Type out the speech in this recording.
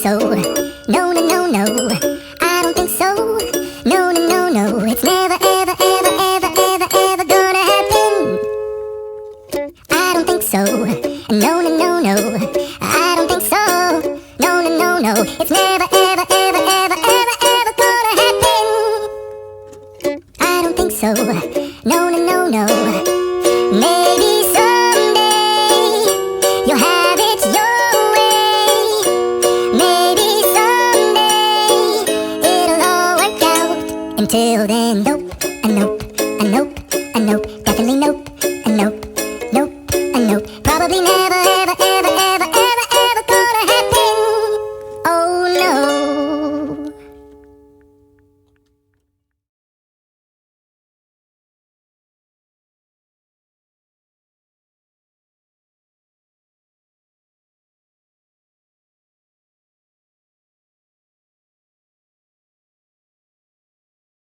so. No, no, no, no, I don't think so. No, no, no, no, it's never, ever, ever, ever, ever, ever gonna happen. I don't think so. No, no, no, no, I don't think so. No, no, no, no, it's never, ever, ever, ever, ever, ever gonna happen. I don't think so. No, no, no, no. Maybe someday you'll have it your way. Maybe someday it'll all work out. Until then, though,